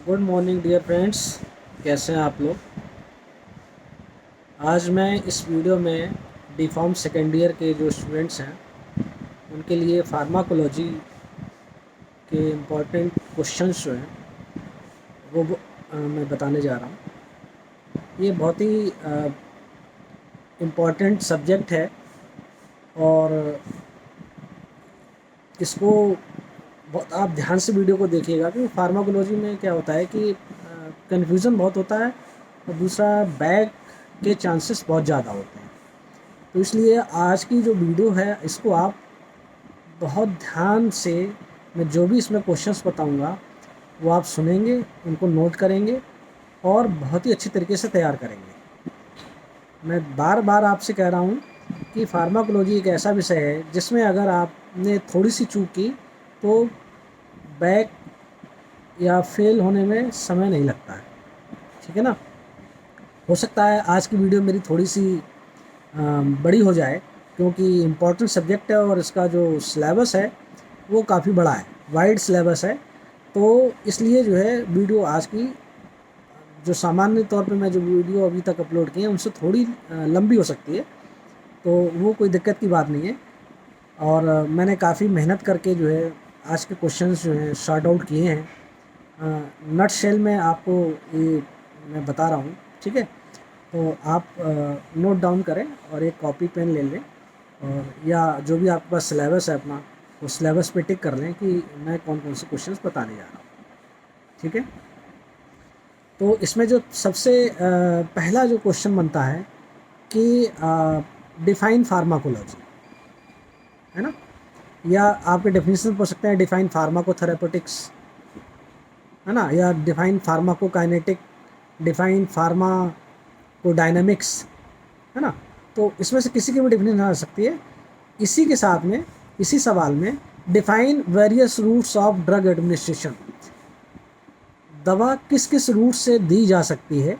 Good morning dear friends. कैसे हैं आप लोग। आज मैं इस वीडियो में डी फार्म सेकेंड ईयर के जो स्टूडेंट्स हैं उनके लिए फार्माकोलॉजी के इम्पॉर्टेंट क्वेश्चंस जो हैं मैं बताने जा रहा हूँ। ये बहुत ही इम्पॉर्टेंट सब्जेक्ट है और इसको बहुत आप ध्यान से वीडियो को देखिएगा कि फार्माकोलॉजी में क्या होता है कि कन्फ्यूज़न बहुत होता है और दूसरा बैक के चांसेस बहुत ज़्यादा होते हैं। तो इसलिए आज की जो वीडियो है इसको आप बहुत ध्यान से, मैं जो भी इसमें क्वेश्चंस बताऊंगा वो आप सुनेंगे, उनको नोट करेंगे और बहुत ही अच्छी तरीके से तैयार करेंगे। मैं बार बार आपसे कह रहा हूँ कि फार्माकोलॉजी एक ऐसा विषय है जिसमें अगर आपने थोड़ी सी चूक की तो बैक या फेल होने में समय नहीं लगता है। ठीक है ना। हो सकता है आज की वीडियो मेरी थोड़ी सी बड़ी हो जाए क्योंकि इम्पोर्टेंट सब्जेक्ट है और इसका जो सिलेबस है वो काफ़ी बड़ा है, वाइड सिलेबस है। तो इसलिए जो है वीडियो आज की जो सामान्य तौर पे मैं जो वीडियो अभी तक अपलोड की है उनसे थोड़ी लंबी हो सकती है, तो वो कोई दिक्कत की बात नहीं है। और मैंने काफ़ी मेहनत करके जो है आज के क्वेश्चंस जो हैं शॉर्ट आउट किए हैं। नट शेल में आपको ये मैं बता रहा हूँ। ठीक है, तो आप नोट डाउन करें और एक कॉपी पेन ले लें और या जो भी आपके पास सिलेबस है अपना, उस सिलेबस पे टिक कर लें कि मैं कौन कौन से क्वेश्चंस बताने जा रहा हूँ। ठीक है, तो इसमें जो सबसे पहला जो क्वेश्चन बनता है कि डिफाइन फार्माकोलॉजी, है ना, या आपके डेफिनेशन पूछ सकते हैं डिफाइन फार्माकोथेरेपेटिक्स, है ना, या डिफाइन फार्माकोकाइनेटिक, डिफाइन फार्माकोडायनामिक्स, है ना। तो इसमें से किसी की भी डेफिनेशन आ सकती है। इसी के साथ में इसी सवाल में define various routes of drug administration, दवा किस किस रूट से दी जा सकती है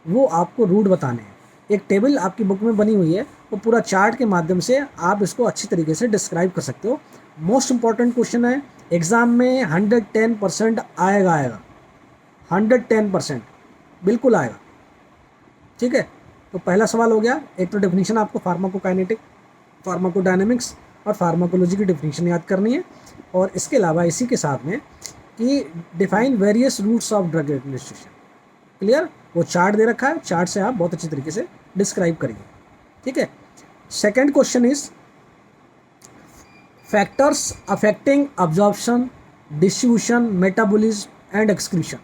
वो आपको रूट बताने हैं। एक टेबल आपकी बुक में बनी हुई है, वो पूरा चार्ट के माध्यम से आप इसको अच्छी तरीके से डिस्क्राइब कर सकते हो। मोस्ट इंपॉर्टेंट क्वेश्चन है, एग्ज़ाम में 110% आएगा 110% बिल्कुल आएगा। ठीक है, तो पहला सवाल हो गया। एक तो डेफिनेशन आपको फार्माकोकाइनेटिक, फार्माकोडायनेमिक्स और फार्माकोलॉजी की डेफिनेशन याद करनी है, और इसके अलावा इसी के साथ में कि define various routes of drug administration. Clear, वो चार्ट दे रखा है, चार्ट से आप बहुत अच्छी तरीके से डिस्क्राइब करिए। ठीक है, second question is factors affecting absorption, distribution, metabolism and excretion.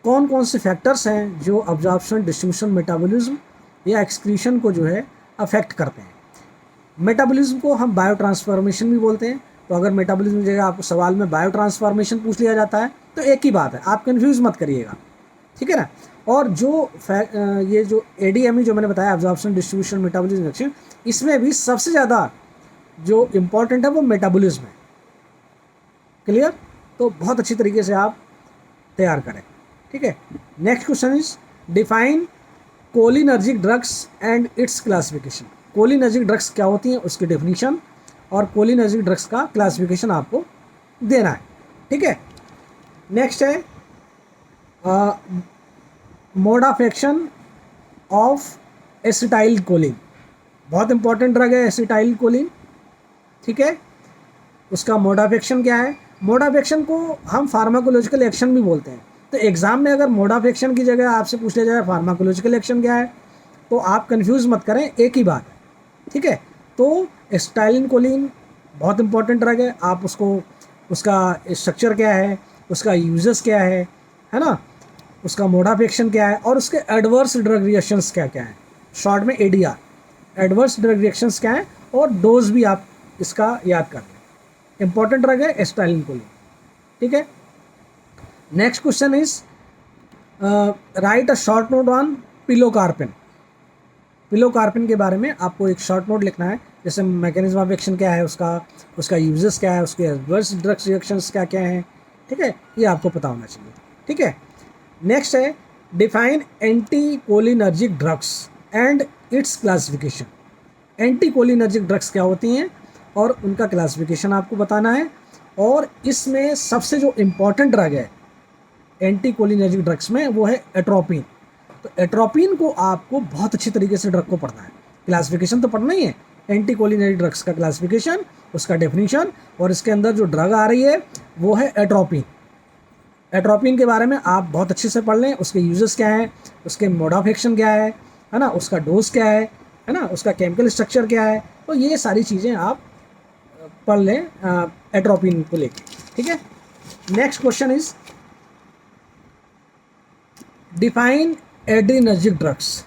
कौन कौन से फैक्टर्स हैं जो अब्जॉर्प्शन, डिस्ट्रीब्यूशन, मेटाबॉलिज्म या एक्सक्रीशन को जो है अफेक्ट करते हैं। मेटाबॉलिज्म को हम बायो ट्रांसफॉर्मेशन भी बोलते हैं। तो अगर मेटाबॉलिज्म की जगह आपको सवाल में बायो ट्रांसफॉर्मेशन पूछ लिया जाता है तो एक ही बात है, आप कंफ्यूज मत करिएगा। ठीक है ना। और जो ये जो एडीएमई जो मैंने बताया, अब्जॉर्प्शन, डिस्ट्रीब्यूशन, मेटाबॉलिज्म, एक्सक्रीशन, इसमें भी सबसे ज़्यादा जो इम्पोर्टेंट है वो मेटाबॉलिज्म है। क्लियर, तो बहुत अच्छी तरीके से आप तैयार करें। ठीक है, next question is define cholinergic drugs and it's classification. Cholinergic drugs क्या होती हैं उसकी डेफिनेशन और कोलिनर्जिक ड्रग्स का क्लासिफिकेशन आपको देना है। ठीक है, नेक्स्ट है mode of action of acetyl choline. बहुत इंपॉर्टेंट ड्रग है एसिटाइल कोलिन। ठीक है, उसका मोड ऑफ एक्शन क्या है। मोड ऑफ एक्शन को हम फार्माकोलॉजिकल एक्शन भी बोलते हैं। तो एग्जाम में अगर मोड ऑफ एक्शन की जगह आपसे पूछ लिया जाए फार्माकोलॉजिकल एक्शन क्या है तो आप कंफ्यूज मत करें, एक ही बात है। ठीक है, तो एसिटाइल कोलिन बहुत इंपॉर्टेंट ड्रग है। आप उसको, उसका स्ट्रक्चर क्या है, उसका यूजेस क्या है ना, उसका मोड ऑफ एक्शन क्या है और उसके एडवर्स ड्रग रिएक्शंस क्या क्या हैं, शॉर्ट में एडीआर, एडवर्स ड्रग रिएक्शंस क्या हैं, और डोज भी आप इसका याद कर लें। इंपॉर्टेंट ड्रग है एसिटाइल कोलिन। ठीक है, next question is right a short note on pilocarpine. Pilocarpine के बारे में आपको एक शॉर्ट नोट लिखना है, जैसे मैकेनिज्म ऑफ एक्शन क्या है उसका यूजेस क्या है, उसके एडवर्स ड्रग रिएक्शंस क्या क्या हैं। ठीक है, ये आपको पता होना चाहिए। ठीक है, नेक्स्ट है define anti cholinergic drugs and it's classification. Anti cholinergic drugs क्या होती हैं और उनका क्लासिफिकेशन आपको बताना है। और इसमें सबसे जो इम्पोर्टेंट ड्रग है एंटी कोलिनर्जिक ड्रग्स में, वो है एट्रोपिन। तो एट्रोपिन को आपको बहुत अच्छी तरीके से ड्रग को पढ़ना है, क्लासिफिकेशन तो पढ़ना ही है, एंटी कोलिनर्जिक ड्रग्स का क्लासिफिकेशन, उसका डेफिनेशन, और इसके अंदर जो ड्रग आ रही है वो है एट्रोपिन। एट्रोपिन के बारे में आप बहुत अच्छे से पढ़ लें, उसके यूजेस क्या हैं, उसके मोड ऑफ एक्शन क्या है ना, उसका डोज क्या है ना, उसका केमिकल स्ट्रक्चर क्या है, तो ये सारी चीज़ें आप पढ़ लें एट्रोपिन को लेकर, ठीक है। Next question is define adrenergic drugs.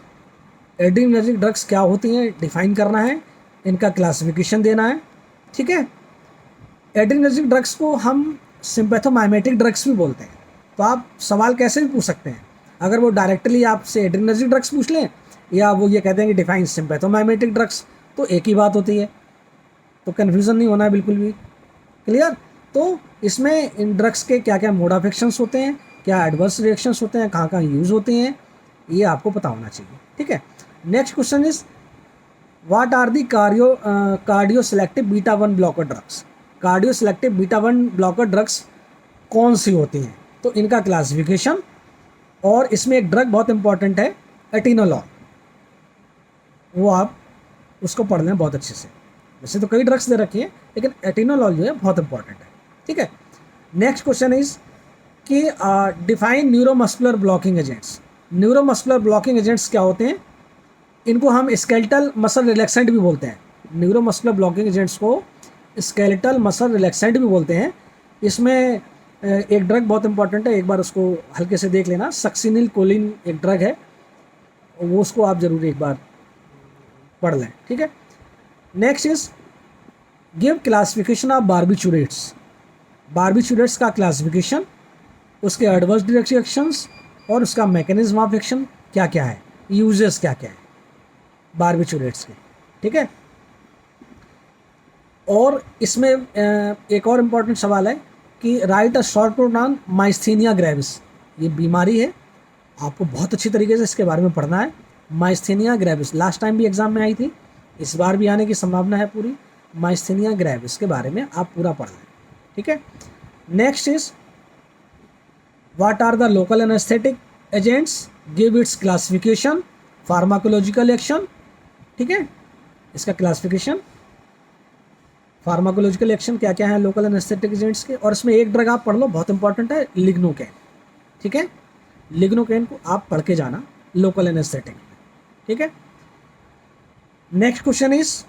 Adrenergic drugs क्या होती हैं, डिफाइन करना है, इनका क्लासिफिकेशन देना है, ठीक है। एड्रीनर्जिक ड्रग्स को हम सिंपैथोमाइमेटिक ड्रग्स भी बोलते हैं। तो आप सवाल कैसे भी पूछ सकते हैं, अगर वो डायरेक्टली आपसे एड्रीनर्जिक ड्रग्स पूछ लें या वो ये कहते हैं कि डिफाइन सिंपैथोमाइमेटिक ड्रग्स, तो एक ही बात होती है, तो कन्फ्यूज़न नहीं होना है बिल्कुल भी, क्लियर। तो इसमें इन ड्रग्स के क्या क्या मोड ऑफ एक्शंस होते हैं, क्या एडवर्स रिएक्शंस होते हैं, कहाँ कहाँ यूज़ होते हैं, ये आपको पता होना चाहिए, ठीक है। Next question is what are the cardio selective beta 1 blocker drugs. Cardio selective beta 1 blocker drugs कौन सी होती हैं, तो इनका क्लासिफिकेशन, और इसमें एक ड्रग बहुत इंपॉर्टेंट है एटिनोलॉल, वो आप उसको पढ़ लें बहुत अच्छे से। वैसे तो कई ड्रग्स दे रखी हैं, लेकिन एटिनोलॉल जो है बहुत इंपॉर्टेंट है, ठीक है। नेक्स्ट क्वेश्चन इज कि define neuromuscular blocking agents. Neuromuscular blocking agents क्या होते हैं, इनको हम स्केलेटल मसल रिलैक्सेंट भी बोलते हैं। न्यूरोमस्कुलर ब्लॉकिंग एजेंट्स को स्केलेटल मसल रिलैक्सेंट भी बोलते हैं। इसमें एक ड्रग बहुत इंपॉर्टेंट है, एक बार उसको हल्के से देख लेना, सक्सिनिल कोलिन एक ड्रग है, वो उसको आप ज़रूर एक बार पढ़ लें, ठीक है। Next is give classification of barbiturates. Barbiturates का क्लासिफिकेशन, उसके एडवर्स रिएक्शंस और उसका मैकेनिज्म ऑफ एक्शन क्या क्या है, यूजेस क्या क्या है बार्बिचुरेट्स के, ठीक है। और इसमें एक और इम्पॉर्टेंट सवाल है कि write a short note on myasthenia gravis. ये बीमारी है, आपको बहुत अच्छी तरीके से इसके बारे में पढ़ना है। माइस्थीनिया ग्रेविस लास्ट टाइम भी एग्जाम में आई थी, इस बार भी आने की संभावना है पूरी। माइस्थीनिया ग्रेविस के बारे में आप पूरा पढ़ लें, ठीक है। Next is what are the local anaesthetic agents, give its classification, pharmacological action, ठीक है, इसका क्लासिफिकेशन, फार्माकोलॉजिकल एक्शन क्या क्या है लोकल एनेस्थेटिक एजेंट्स के। और इसमें एक ड्रग आप पढ़ लो, बहुत इंपॉर्टेंट है, लिग्नोकेन, ठीक है। लिग्नोकेन को आप पढ़ के जाना लोकल एनेस्थेटिक, ठीक है। Next question is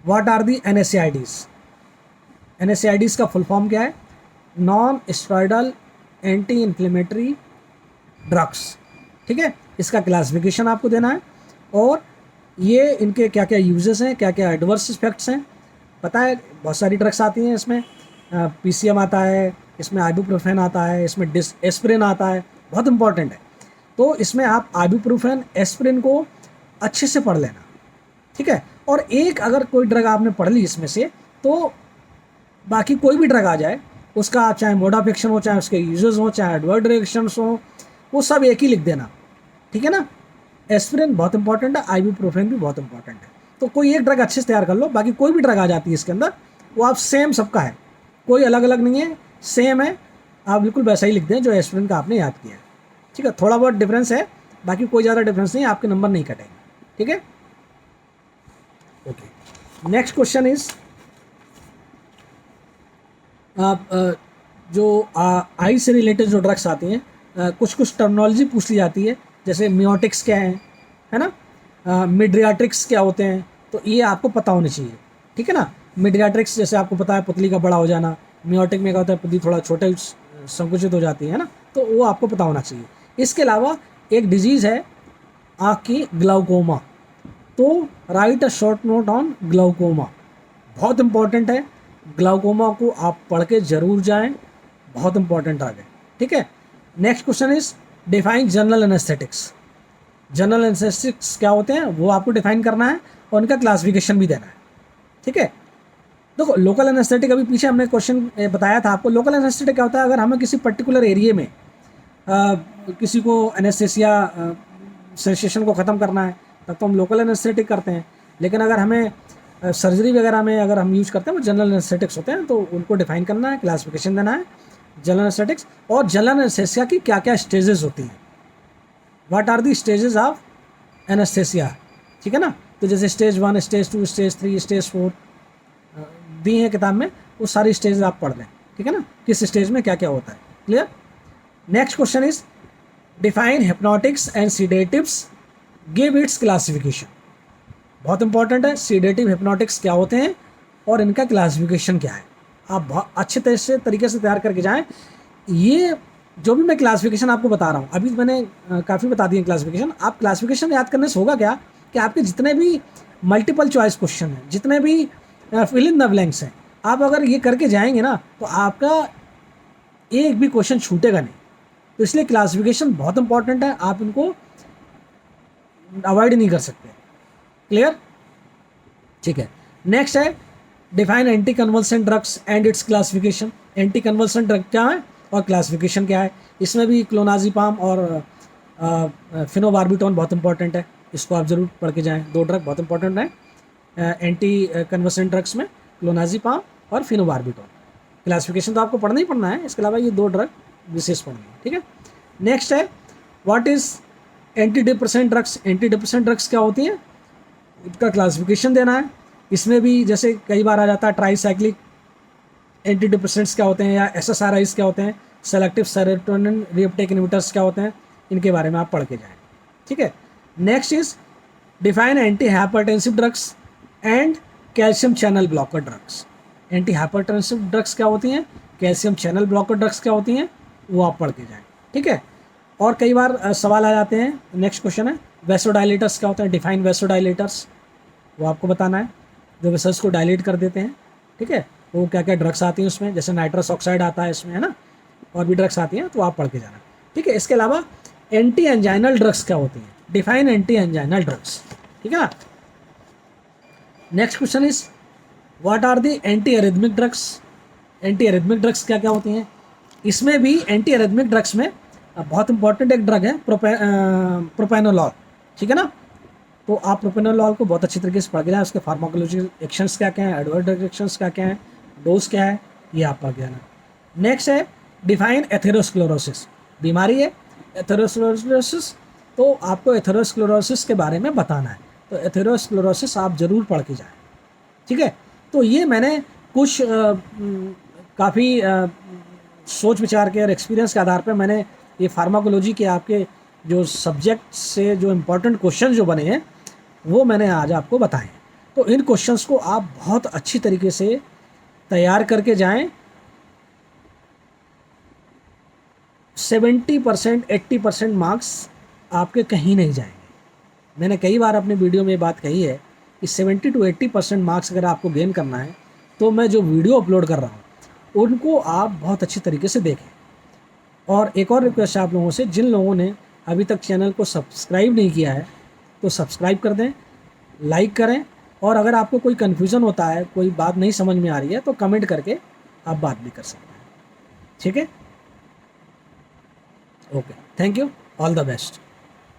what are the NSAIDs। NSAIDs का फुल फॉर्म क्या है, non steroidal anti inflammatory drugs, ठीक है। इसका क्लासिफिकेशन आपको देना है, और ये इनके क्या क्या यूजेस हैं, क्या क्या एडवर्स इफेक्ट्स हैं, पता है। बहुत सारी ड्रग्स आती हैं इसमें, PCM आता है, इसमें आइबुप्रोफेन आता है, इसमें एस्पिरिन आता है, बहुत इंपॉर्टेंट है। तो इसमें आप आइबुप्रोफेन एस्पिरिन को अच्छे से पढ़ लेना, ठीक है। और एक अगर कोई ड्रग आपने पढ़ ली इसमें से, तो बाकी कोई भी ड्रग आ जाए, उसका चाहे मोड ऑफ एक्शन हो, चाहे उसके यूजेस हो, चाहे एडवर्स रिएक्शंस हो, वो सब एक ही लिख देना, ठीक है ना। एस्पिरिन बहुत इंपॉर्टेंट है, आइबुप्रोफेन भी बहुत इंपॉर्टेंट है। तो कोई एक ड्रग अच्छे से तैयार कर लो, बाकी कोई भी ड्रग आ जाती है इसके अंदर, वो आप सेम सबका है, कोई अलग अलग नहीं है, सेम है, आप बिल्कुल वैसा ही लिख दें जो एस्पिरिन का आपने याद किया है, ठीक है। थोड़ा बहुत डिफरेंस है, बाकी कोई ज़्यादा डिफरेंस नहीं है, आपके नंबर नहीं कटेंगे, ठीक है। ओके, नेक्स्ट क्वेश्चन इज आप जो आई से रिलेटेड जो ड्रग्स आती हैं, कुछ कुछ टर्मिनोलॉजी पूछ ली जाती है, जैसे मियोटिक्स क्या है ना, मिड्रियाट्रिक्स क्या होते हैं, तो ये आपको पता होना चाहिए, ठीक है ना। मिड्रियाट्रिक्स जैसे आपको पता है पुतली का बड़ा हो जाना, मियोटिक में क्या होता है पुतली थोड़ा छोटे संकुचित हो जाती है ना, तो वो आपको पता होना चाहिए। इसके अलावा एक डिजीज़ है आँख की, ग्लाउकोमा, तो right a short note on glaucoma, बहुत इंपॉर्टेंट है। ग्लाउकोमा को आप पढ़ के जरूर जाएं, बहुत इंपॉर्टेंट आ गए, ठीक है। Next question is define general anaesthetics. General anaesthetics क्या होते हैं वो आपको डिफाइन करना है, और उनका क्लासिफिकेशन भी देना है, ठीक है। देखो लोकल एनेस्थेटिक, अभी पीछे हमने क्वेश्चन बताया था आपको, लोकल एनेस्थेटिक क्या होता है, अगर हमें किसी पर्टिकुलर एरिया में किसी को एनेस्थेसिया सेंसेशन को ख़त्म करना है, तब तो हम लोकल एनेस्थेटिक करते हैं। लेकिन अगर हमें सर्जरी वगैरह में अगर हम यूज करते हैं वो जनरल एनेस्थेटिक्स होते हैं, तो उनको डिफाइन करना है, क्लासिफिकेशन देना है, जनरल एनेस्थेटिक्स, और जनरल एनेस्थेसिया की क्या क्या स्टेजेस होती हैं, what are the stages of anaesthesia, ठीक है ना। तो जैसे स्टेज 1, स्टेज 2, स्टेज 3, स्टेज 4 दी हैं किताब में, वो सारी स्टेज आप पढ़ लें, ठीक है ना, किस स्टेज में क्या क्या होता है। Clear. Next question is define hypnotics and sedatives, give its classification. बहुत इंपॉर्टेंट है, सीडेटिव हिप्नोटिक्स क्या होते हैं और इनका क्लासिफिकेशन क्या है। आप बहुत अच्छे तरीके से तैयार करके जाएं। ये जो भी मैं क्लासिफिकेशन आपको बता रहा हूँ, अभी मैंने काफ़ी बता दिए क्लासिफिकेशन। आप क्लासिफिकेशन याद करने से होगा क्या कि आपके जितने भी मल्टीपल चॉइस क्वेश्चन हैं, जितने भी फिल इन द ब्लैंक्स हैं, आप अगर ये करके जाएंगे ना तो आपका एक भी क्वेश्चन छूटेगा नहीं। तो इसलिए क्लासिफिकेशन बहुत इंपॉर्टेंट है, आप इनको अवॉइड नहीं कर सकते। क्लियर, ठीक है। नेक्स्ट है define anti convulsant drugs and it's classification. Anti convulsant drug क्या है और क्लासिफिकेशन क्या है। इसमें भी क्लोनाजीपाम और फिनोबार्बिटॉन बहुत इंपॉर्टेंट है, इसको आप जरूर पढ़ के जाएं। 2 ड्रग बहुत इंपॉर्टेंट है एंटी कन्वल्सेंट ड्रग्स में, क्लोनाजीपाम और फिनोबार्बिटॉन। क्लासिफिकेशन तो आपको पढ़ना ही पढ़ना है, इसके अलावा ये 2 ड्रग विशेष पढ़नी है, ठीक है। नेक्स्ट है what is anti depressant drugs. Anti depressant drugs क्या होती हैं, इसका क्लासिफिकेशन देना है। इसमें भी जैसे कई बार आ जाता है ट्राईसाइक्लिक एंटी डिप्रेसेंट्स क्या होते हैं, या SSRIs क्या होते हैं, सेलेक्टिव सेरोटोनिन रीअपटेक इनहिबिटर्स क्या होते हैं, इनके बारे में आप पढ़ के जाएं, ठीक है। Next is define anti hypertensive drugs and calcium channel blocker drugs. Anti hypertensive drugs क्या होती हैं, कैल्शियम चैनल ब्लॉकर ड्रग्स क्या होती हैं, वो आप पढ़ के जाएं, ठीक है। और कई बार सवाल आ जाते हैं। नेक्स्ट क्वेश्चन है वेसोडाइलेटर्स क्या होते हैं, डिफाइन वेसोडाइलेटर्स, वो आपको बताना है, जो वेसल्स को डायलेट कर देते हैं, ठीक है। वो क्या क्या ड्रग्स आती हैं उसमें, जैसे नाइट्रस ऑक्साइड आता है इसमें, है ना, और भी ड्रग्स आती हैं, तो आप पढ़ के जाना, ठीक है। इसके अलावा एंटी एंजाइनल ड्रग्स क्या होती हैं, डिफाइन एंटी एंजाइनल ड्रग्स, ठीक है ना। Next question is what are the anti arrhythmic drugs. Anti arrhythmic drugs क्या क्या होती हैं। इसमें भी एंटी एरिथमिक ड्रग्स में बहुत इंपॉर्टेंट एक ड्रग है प्रोपेनोलॉल, ठीक है ना। तो आप प्रोपेनोलॉल को बहुत अच्छी तरीके से पढ़ के जाए, उसके फार्माकोलॉजिकल एक्शंस क्या क्या हैं, एडवर्स रिएक्शंस क्या क्या हैं, डोज क्या है, ये आप पढ़ के जाना। नेक्स्ट है डिफाइन एथेरोस्क्लेरोसिस, बीमारी है एथेरोस्क्लेरोसिस, तो आपको एथेरोस्क्लेरोसिस के बारे में बताना है। तो एथेरोस्क्लेरोसिस आप ज़रूर पढ़ के जाएँ, ठीक है। तो ये मैंने कुछ काफ़ी सोच विचार के और एक्सपीरियंस के आधार पर मैंने ये फार्माकोलॉजी के आपके जो सब्जेक्ट से जो इम्पोर्टेंट क्वेश्चन जो बने हैं वो मैंने आज आपको बताए। तो इन क्वेश्चंस को आप बहुत अच्छी तरीके से तैयार करके जाएं। 70% 80% मार्क्स आपके कहीं नहीं जाएंगे। मैंने कई बार अपने वीडियो में बात कही है कि 70 to 80% मार्क्स अगर आपको गेन करना है तो मैं जो वीडियो अपलोड कर रहा हूँ उनको आप बहुत अच्छी तरीके से देखें। और एक और रिक्वेस्ट है आप लोगों से, जिन लोगों ने अभी तक चैनल को सब्सक्राइब नहीं किया है तो सब्सक्राइब कर दें, लाइक करें, और अगर आपको कोई कन्फ्यूज़न होता है, कोई बात नहीं समझ में आ रही है तो कमेंट करके आप बात भी कर सकते हैं, ठीक है। Okay, thank you, all the best.